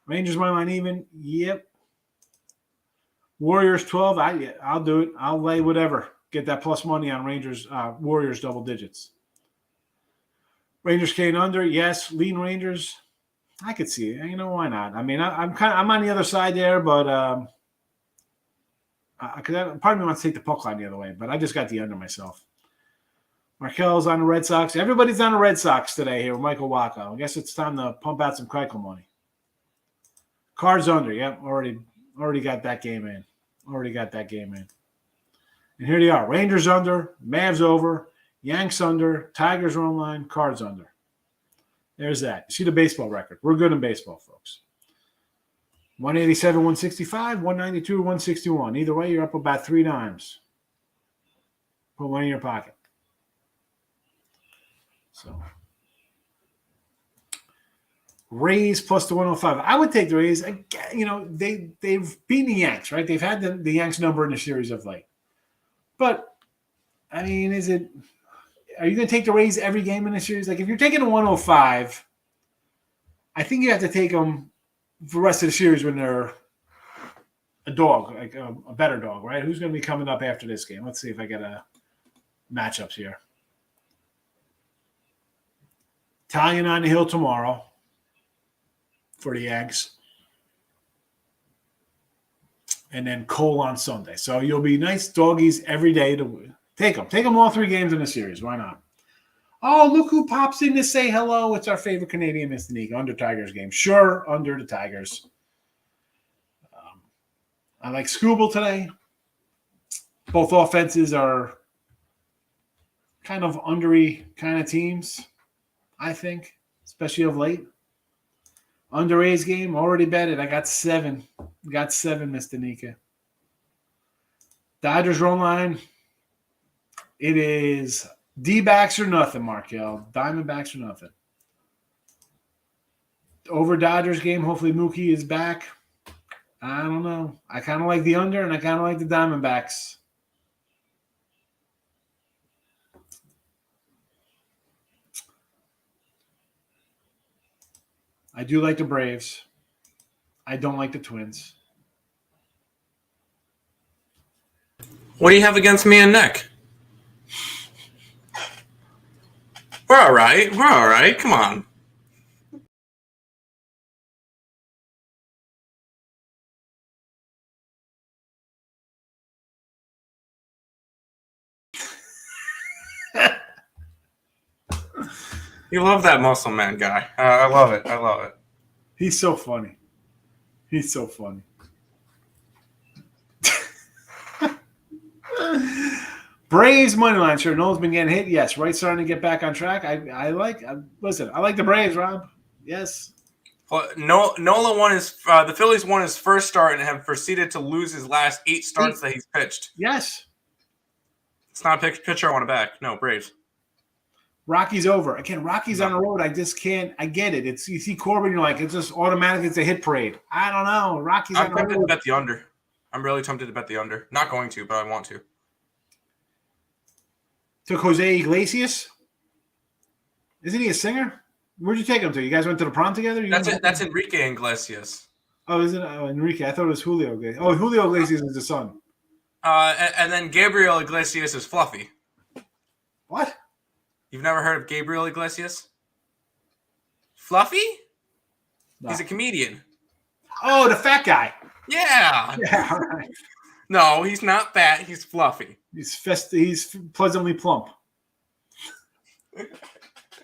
Rangers money line even. Yep. Warriors 12. I'll do it. I'll lay whatever. Get that plus money on Rangers. Warriors double digits. Rangers Kane under. Yes. Lean Rangers. I could see it. You know, why not? I mean, I'm on the other side there, but Because part of me wants to take the puck line the other way, but I just got the under myself. Markel's on the Red Sox. Everybody's on the Red Sox today here with Michael Wacko. I guess it's time to pump out some Kreikel money. Cards under. Yep, already got that game in. And here they are. Rangers under, Mavs over, Yanks under, Tigers are on line, Cards under. There's that. See the baseball record. We're good in baseball, folks. 187, 165, 192, 161. Either way, you're up about 3 dimes. Put one in your pocket. So, Rays plus the 105. I would take the Rays. You know, they've beaten the Yanks, right? They've had the Yanks number in the series of late. But, I mean, are you going to take the Rays every game in the series? Like, if you're taking a 105, I think you have to take them for the rest of the series when they're a dog, like a better dog, right? Who's going to be coming up after this game? Let's see if I get matchups here. Italian on the hill tomorrow for the Yanks. And then Cole on Sunday. So you'll be nice doggies every day to take them. Take them all 3 games in the series. Why not? Oh, look who pops in to say hello. It's our favorite Canadian, Mr. Nico, under Tigers game. Sure, under the Tigers. I like Scooble today. Both offenses are kind of undery kind of teams, I think, especially of late. Under A's game, already betted. I got 7. Got 7, Mr. Nika. Dodgers run line. It is D-backs or nothing, Markel. Diamondbacks or nothing. Over Dodgers game, hopefully Mookie is back. I don't know. I kind of like the under, and I kind of like the Diamondbacks. I do like the Braves. I don't like the Twins. What do you have against me and Nick? We're all right. Come on. You love that muscle man guy. I love it. He's so funny. Braves money line. Sure, Nolan's been getting hit. Yes, right, starting to get back on track. I like the Braves, Rob. Yes. Well, Nola won the Phillies won his first start and have proceeded to lose his last 8 starts that he's pitched. Yes. It's not a pitcher I want to back. No, Braves. Rockies over. Again, Rockies on the road. I just can't. I get it. It's you see Corbin, you're like, it's just automatically it's a hit parade. I don't know. Rockies on the road. I'm tempted to bet the under. I'm really tempted to bet the under. Not going to, but I want to. Took Jose Iglesias. Isn't he a singer? Where'd you take him to? You guys went to the prom together? That's Enrique Iglesias. Oh, is it Enrique? I thought it was Julio Iglesias. Oh, Julio Iglesias is the son. And then Gabriel Iglesias is Fluffy. What? You've never heard of Gabriel Iglesias? Fluffy? No. He's a comedian. Oh, the fat guy. Yeah. Yeah, all right. No, he's not fat. He's fluffy. He's pleasantly plump.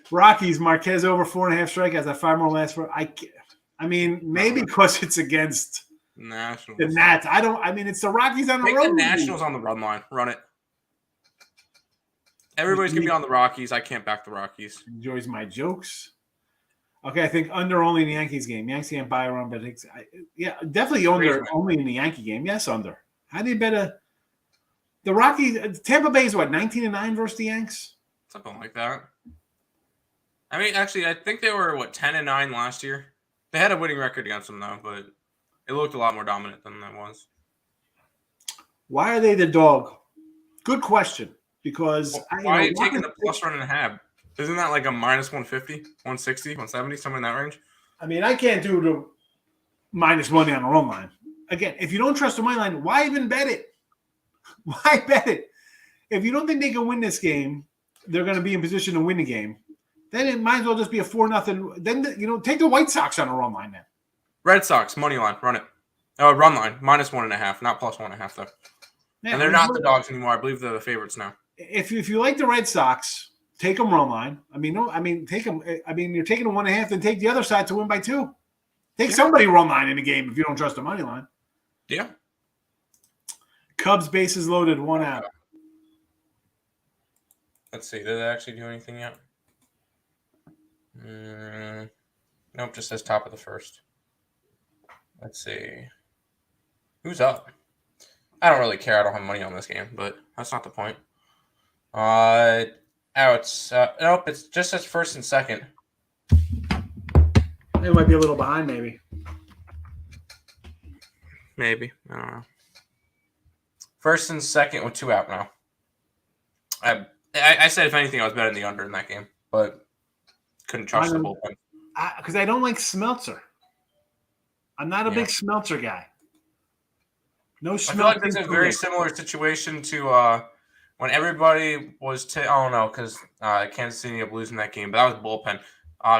Rockies, Marquez over 4.5 strikeouts. That 5 more last for. I mean, maybe because it's against Nationals. the Nats. It's the Rockies on the Make road. the Nationals on the run line. Run it. Everybody's gonna be on the Rockies. I can't back the Rockies. Enjoys my jokes. Okay, I think under only in the Yankees game. Yankees can't buy around, but definitely under only in the Yankee game. Yes, under. How do you bet the Rockies? Tampa Bay is what 19-9 versus the Yanks. Something like that. I mean, actually, I think they were 10-9 last year. They had a winning record against them though, but it looked a lot more dominant than that was. Why are they the dog? Good question. Because why are you taking the plus 1.5? Isn't that like a minus 150, 160, 170, somewhere in that range? I mean, I can't do the minus money on the run line. Again, if you don't trust the money line, why even bet it? Why bet it? If you don't think they can win this game, they're going to be in position to win the game. Then it might as well just be a 4-0. Then take the White Sox on the run line then. Red Sox money line, run it. Run line minus 1.5, not plus 1.5 though. And they're not the dogs anymore. I believe they're the favorites now. If you like the Red Sox, take them run line. Take them. You're taking a 1.5, then take the other side to win by 2. Take somebody run line in the game if you don't trust the money line. Yeah. Cubs bases loaded, 1 out. Let's see. Did they actually do anything yet? Nope. Just says top of the first. Let's see. Who's up? I don't really care. I don't have money on this game, but that's not the point. Nope. It just says first and second. They might be a little behind, maybe. Maybe. I don't know. First and second with 2 out now. I said if anything, I was betting the under in that game, but couldn't trust the bullpen. Because I don't like Smeltzer. I'm not a big Smeltzer guy. No Smeltzer. I feel like this is a very similar situation to when everybody was I don't know, because Kansas City ended up losing that game, but that was bullpen.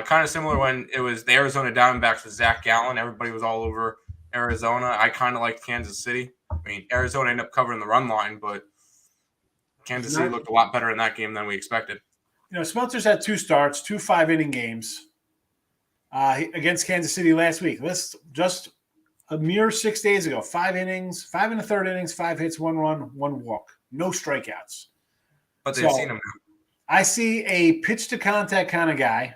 Kind of similar when it was the Arizona Diamondbacks with Zach Gallen. Everybody was all over Arizona. I kind of liked Kansas City. I mean, Arizona ended up covering the run line, but Kansas City looked a lot better in that game than we expected. Smeltzer's had 2 starts, 2 5-inning games against Kansas City last week. Just a mere 6 days ago. 5 innings, 5 1/3 innings, 5 hits, 1 run, 1 walk. No strikeouts. But they've seen him now. I see a pitch to contact kind of guy.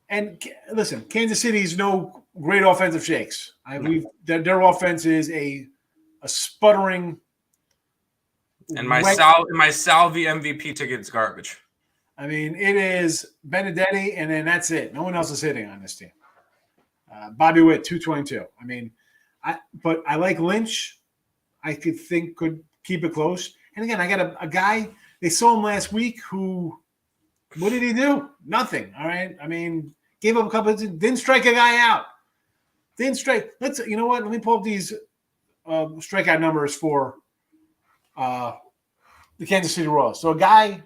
And listen, Kansas City's no great offensive shakes. Their offense is a sputtering. And my Salvi MVP ticket's garbage. I mean, it is Benedetti, and then that's it. No one else is hitting on this team. Bobby Witt, 222. I mean, but I like Lynch. I could keep it close. And again, I got a guy. They saw him last week. What did he do? Nothing. All right. I mean, gave up a couple. Didn't strike a guy out. Didn't strike. You know what? Let me pull up these strikeout numbers for the Kansas City Royals. So a guy,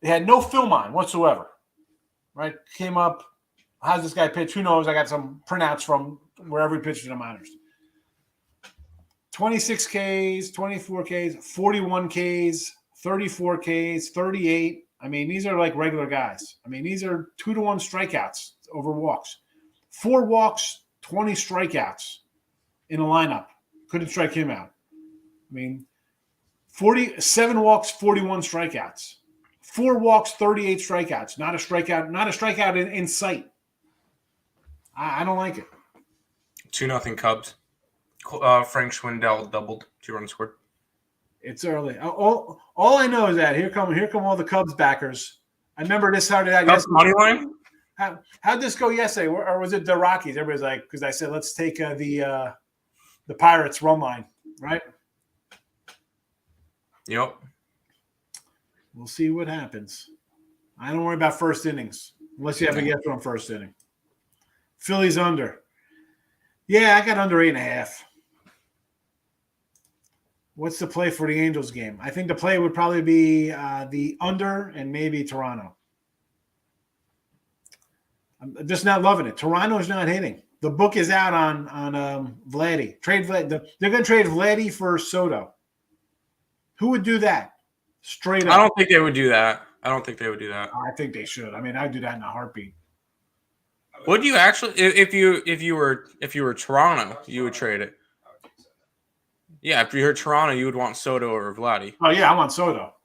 they had no film on whatsoever. Right? Came up. How's this guy pitch? Who knows? I got some printouts from wherever he pitched in the minors. 26 Ks, 24 Ks, 41 Ks, 34 Ks, 38. I mean, these are like regular guys. I mean, these are 2-to-1 strikeouts over walks. 4 walks, 20 strikeouts in a lineup. Couldn't strike him out. I mean, 47 walks, 41 strikeouts. 4 walks, 38 strikeouts. Not a strikeout in sight. I don't like it. 2-0 Cubs. Frank Schwindel doubled, 2 runs scored. It's early. All I know is that here come all the Cubs backers. I remember this started out Cubs yesterday. money line? How'd this go yesterday? Or was it the Rockies? Everybody's like, because I said let's take the Pirates run line, right? Yep. We'll see what happens. I don't worry about first innings unless you have a guess on first inning. Phillies under. Yeah, I got under 8.5. What's the play for the Angels game? I think the play would probably be the under and maybe Toronto. I'm just not loving it. Toronto's not hitting. The book is out on Vladdy. Trade Vladdy. They're going to trade Vladdy for Soto. Who would do that? Straight up. I don't think they would do that. I think they should. I mean, I'd do that in a heartbeat. Would you actually? If you were Toronto, you would trade it. Yeah, if you were Toronto, you would want Soto or Vladdy. Oh yeah, I want Soto.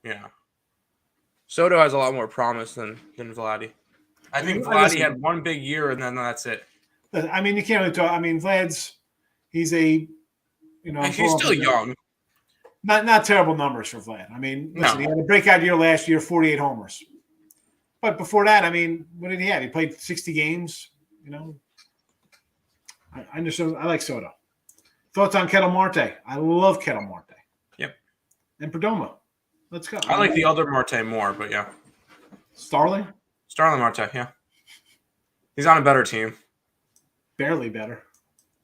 Yeah, Soto has a lot more promise than Vladdy. I think Vladdy had one big year and then that's it. I mean, you can't really talk. I mean, he's still young. Not terrible numbers for Vlad. I mean, listen, he had a breakout year last year, 48 homers. But before that, I mean, what did he have? He played 60 games. I understand. I like Soto. Thoughts on Kettle Marte? I love Kettle Marte. Yep. And Perdomo. Let's go. I like the other Marte more, but yeah. Starling Marte, yeah. He's on a better team. Barely better.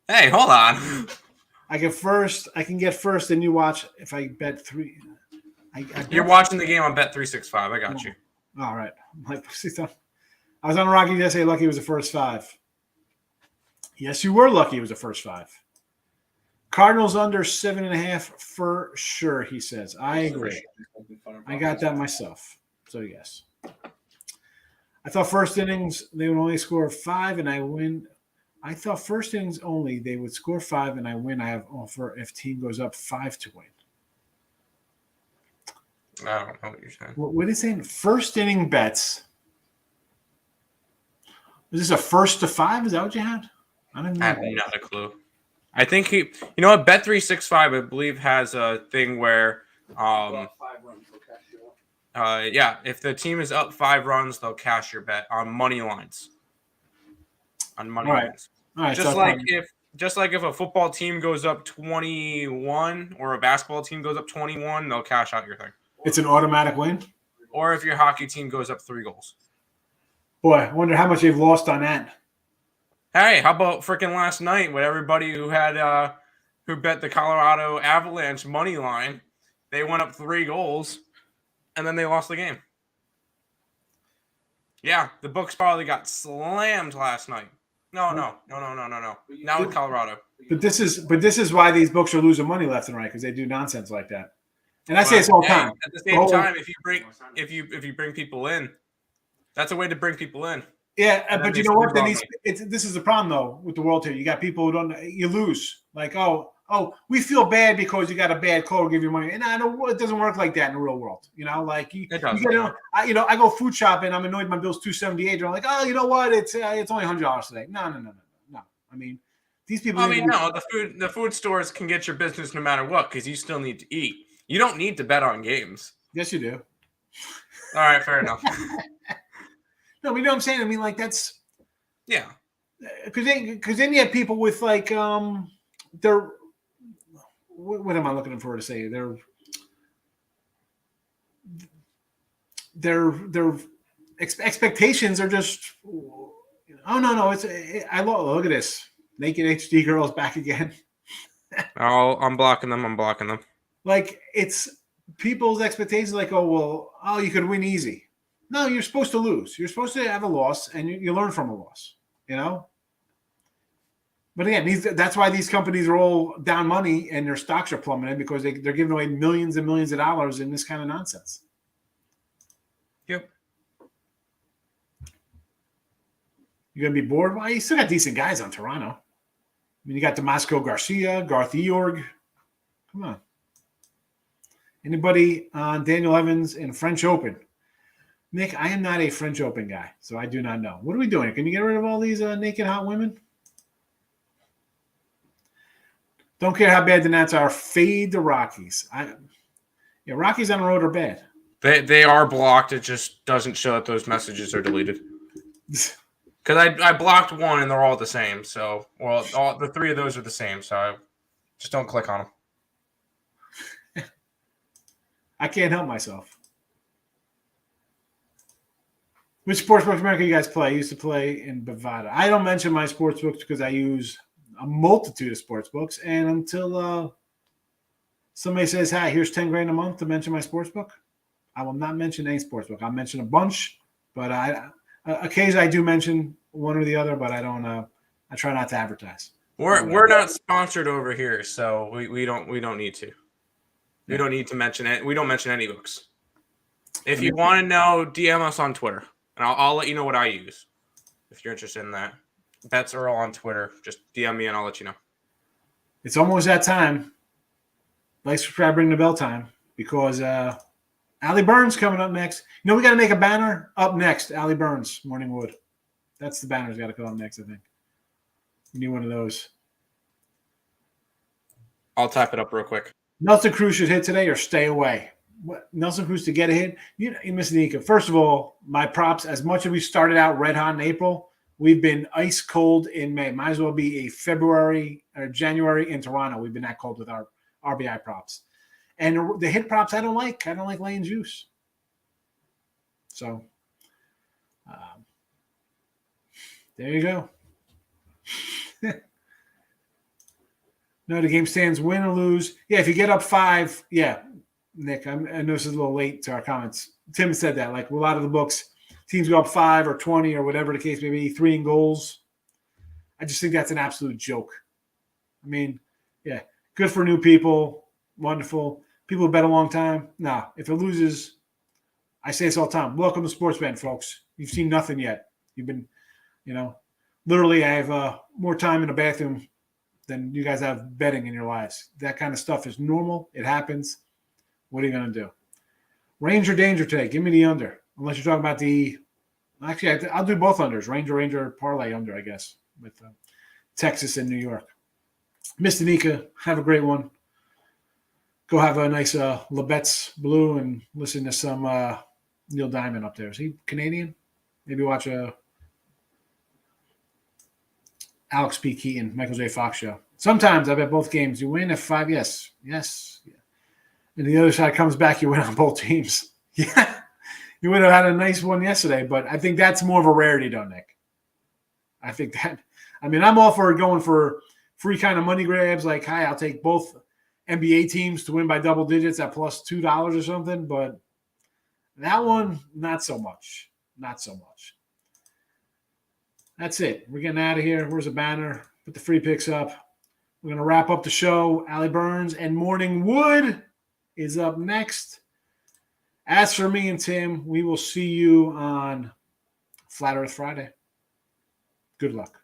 Hey, hold on. I can get first, and you watch if I bet 3. You're watching the game on Bet365. I got you. All right. I was on Rockies yesterday. Lucky it was the first 5. Yes, you were lucky it was the first 5. Cardinals under 7.5 for sure, he says. I agree. I got that myself. So, yes. I thought first innings, they would only score 5 and I win. I thought first innings only, they would score 5 and I win. I have offer if team goes up 5 to win. I don't know what you're saying. What is saying? First inning bets. Is this a first to 5? Is that what you had? I don't know. I have not a clue. I think you know what? Bet365, I believe, has a thing where, if the team is up 5 runs, they'll cash your bet on money lines. On money lines. All right. Just like if a football team goes up 21 or a basketball team goes up 21, they'll cash out your thing. It's an automatic win? Or if your hockey team goes up 3 goals. Boy, I wonder how much they've lost on that. Hey, how about freaking last night with everybody who had who bet the Colorado Avalanche money line? They went up 3 goals, and then they lost the game. Yeah, the books probably got slammed last night. No. Not with Colorado. But this is why these books are losing money left and right, because they do nonsense like that. And I say it's all the time. At the same time, if you bring people in, that's a way to bring people in. Yeah, but you know what? Then this is the problem though with the world here. You got people who you lose. Like, oh, we feel bad because you got a bad call to give you money. And I know it doesn't work like that in the real world. You know, like I go food shopping. I'm annoyed my bill's $278. I'm like, oh, you know what? It's only $100 today. No. I mean, these people. The food stores can get your business no matter what because you still need to eat. You don't need to bet on games. Yes, you do. All right, fair enough. No, but you know what I'm saying? I mean, like that's because then you have people with like they're what am I looking for to say? Their expectations are just no. Look at this naked HD girls back again. I'm blocking them. Like it's people's expectations. Like you could win easy. No, you're supposed to lose. You're supposed to have a loss, and you learn from a loss, you know? But again, that's why these companies are all down money and their stocks are plummeting because they're giving away millions and millions of dollars in this kind of nonsense. Yep. You're going to be bored? Well, you still got decent guys on Toronto. I mean, you got Damasco Garcia, Garth Eorg. Come on. Anybody on Daniel Evans in French Open? Nick, I am not a French Open guy, so I do not know. What are we doing? Can you get rid of all these naked hot women? Don't care how bad the Nats are. Fade the Rockies. Rockies on the road are bad. They are blocked. It just doesn't show that those messages are deleted. Because I blocked one and they're all the same. So, all the 3 of those are the same. So, I just don't click on them. I can't help myself. Which sportsbooks America you guys play? I used to play in Bovada. I don't mention my sportsbooks because I use a multitude of sportsbooks. And until somebody says, "Hi, here's $10,000 a month to mention my sportsbook," I will not mention any sportsbook. I'll mention a bunch, but occasionally I do mention one or the other. But I don't. I try not to advertise. We're not sponsored over here, so we don't need to. We don't need to mention it. We don't mention any books. If you want to know, DM us on Twitter. And I'll let you know what I use if you're interested in that. Bets are all on Twitter. Just DM me and I'll let you know. It's almost that time. Like, subscribe, ring the bell time because Allie Burns coming up next. You know, we got to make a banner up next. Allie Burns, Morning Wood. That's the banner's got to come up next, I think. We need one of those. I'll type it up real quick. Nelson Cruz should hit today or stay away. What, Nelson Cruz to get a hit? You miss Nika. First of all, my props, as much as we started out red hot in April, we've been ice cold in May. Might as well be a February or January in Toronto. We've been that cold with our RBI props. And the hit props I don't like. I don't like laying juice. So, there you go. No, the game stands win or lose. Yeah, if you get up 5, yeah. Nick, I know this is a little late to our comments. Tim said that. Like a lot of the books, teams go up 5 or 20 or whatever the case may be, 3 in goals. I just think that's an absolute joke. I mean, yeah. Good for new people. Wonderful. People who bet a long time. Nah, if it loses, I say this all the time. Welcome to sports betting, folks. You've seen nothing yet. You've been, literally I have more time in the bathroom than you guys have betting in your lives. That kind of stuff is normal. It happens. What are you going to do? Range or danger today? Give me the under. Unless you're talking about the – actually, I'll do both unders. Ranger, parlay under, I guess, with Texas and New York. Mr. Nika, have a great one. Go have a nice Labette's Blue and listen to some Neil Diamond up there. Is he Canadian? Maybe watch a Alex P. Keaton, Michael J. Fox show. Sometimes I bet both games. You win at 5, yes. And the other side comes back, you win on both teams. Yeah. You would have had a nice one yesterday, but I think that's more of a rarity, don't Nick? I think that – I'm all for going for free kind of money grabs. Like, hi, I'll take both NBA teams to win by double digits at plus $2 or something. But that one, not so much. Not so much. That's it. We're getting out of here. Where's the banner? Put the free picks up. We're going to wrap up the show. Allie Burns and Morning Wood is up next. As for me and Tim, we will see you on Flat Earth Friday. Good luck.